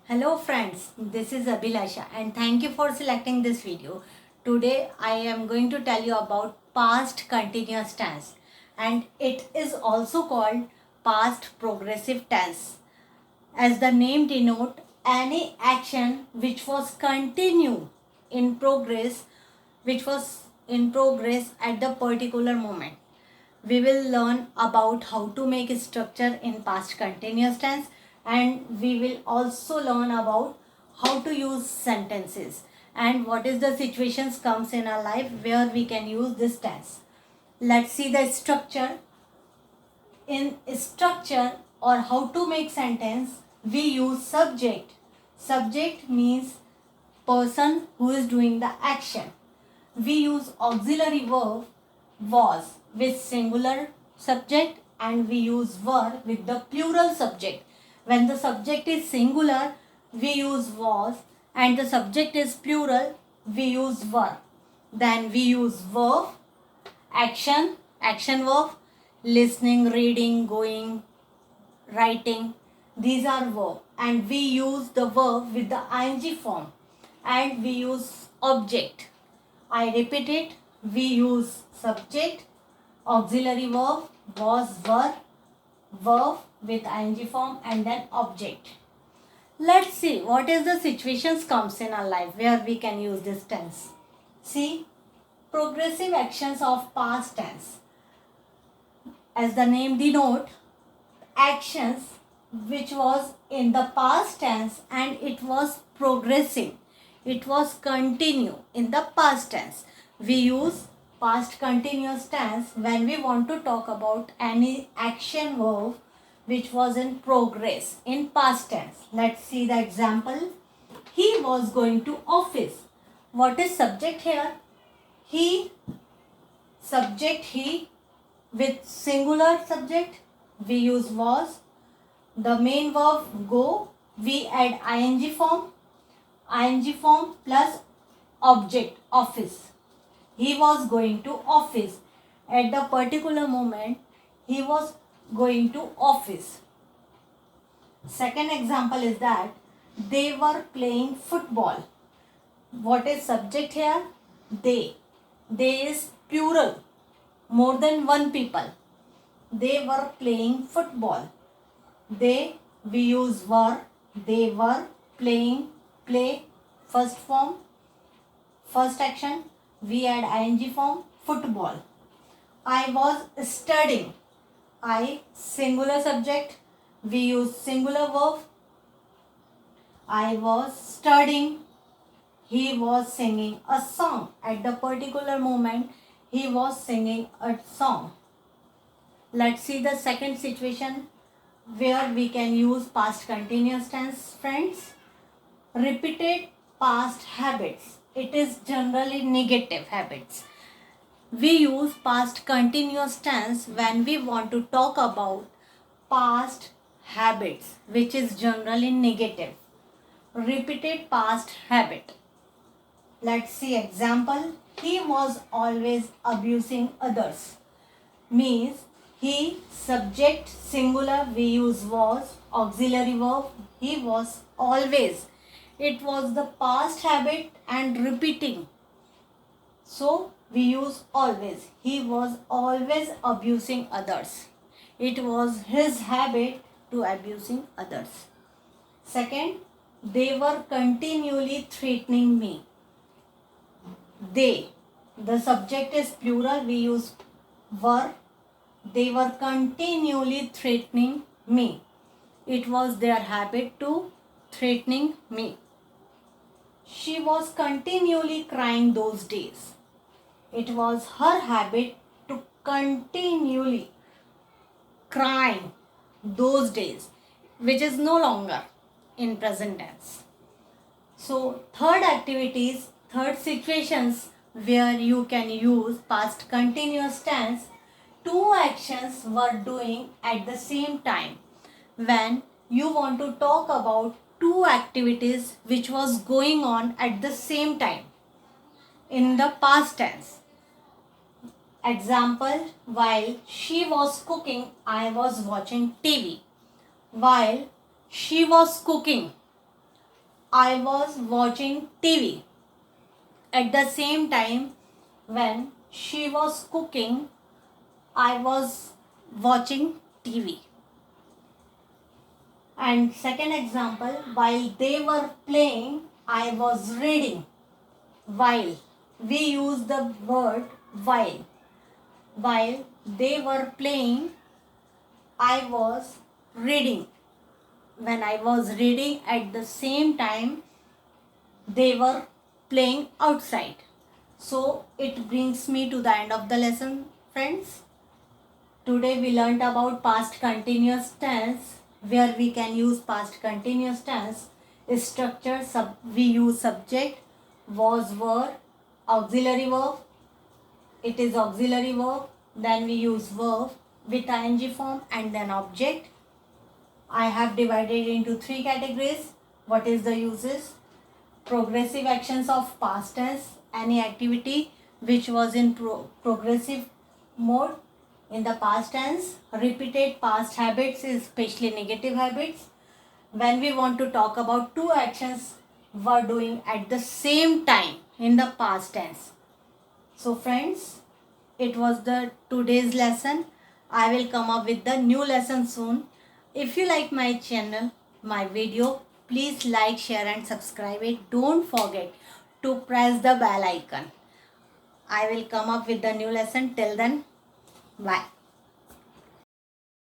Hello friends, this is Abhilasha and thank you for selecting this video. Today I am going to tell you about past continuous tense and it is also called past progressive tense. As the name denote, any action which was continue in progress which was in progress at the particular moment. We will learn about how to make a structure in past continuous tense and we will also learn about how to use sentences and what is the situations comes in our life where we can use this tense. Let's see the structure. In structure or how to make sentence, we use subject. Subject means person who is doing the action. We use auxiliary verb was with singular subject and we use verb with the plural subject. When the subject is singular, we use was and the subject is plural, we use verb. Then we use verb, action verb, listening, reading, going, writing. These are verb and we use the verb with the ing form and we use object. I repeat it. We use subject, auxiliary verb, was, verb with ing form and then object. Let's see what is the situations comes in our life where we can use this tense. See, progressive actions of past tense. As the name denote, actions which was in the past tense and it was progressing. It was continue in the past tense. We use past continuous tense when we want to talk about any action verb which was in progress in past tense. Let's see the example. He was going to office. What is subject here? He, subject he with singular subject. We use was. The main verb go. We add ing form plus object office. He was going to office. At the particular moment, he was going to office. Second example is that they were playing football. What is subject here? They. They is plural. More than one people. They were playing football. They, we use were. They were playing, play, first form, first action, we add ing form, football. I was studying. I, singular subject, we use singular verb. I was studying. He was singing a song. At the particular moment, he was singing a song. Let's see the second situation where we can use past continuous tense, friends. Repeated past habits. It is generally negative habits. We use past continuous tense when we want to talk about past habits, which is generally negative. Repeated past habit. Let's see example. He was always abusing others. Means he, subject singular, we use was, auxiliary verb, he was always. It was the past habit and repeating. So we use always. He was always abusing others. It was his habit to abusing others. Second, they were continually threatening me. They, the subject is plural, we use were. They were continually threatening me. It was their habit to threatening me. She was continually crying those days. It was her habit to continually crying those days, which is no longer in present tense. So third situations where you can use past continuous tense, two actions were doing at the same time. When you want to talk about two activities which was going on at the same time in the past tense. Example, while she was cooking, I was watching TV. While she was cooking, I was watching TV. At the same time, when she was cooking, I was watching TV. And second example, while they were playing, I was reading. While, we use the word while. While they were playing, I was reading. When I was reading, at the same time, they were playing outside. So it brings me to the end of the lesson, friends. Today we learnt about past continuous tense, where we can use past continuous tense structure. We use subject, was, were, auxiliary verb. It is auxiliary verb. Then we use verb with ing form and then object. I have divided into 3 categories. What is the uses? Progressive actions of past tense, any activity which was in progressive mode in the past tense. Repeated past habits, especially negative habits. When we want to talk about 2 actions were doing at the same time in the past tense. So friends, it was the today's lesson. I will come up with the new lesson soon. If you like my channel, my video, please like, share and subscribe it. Don't forget to press the bell icon. I will come up with the new lesson. Till then, bye.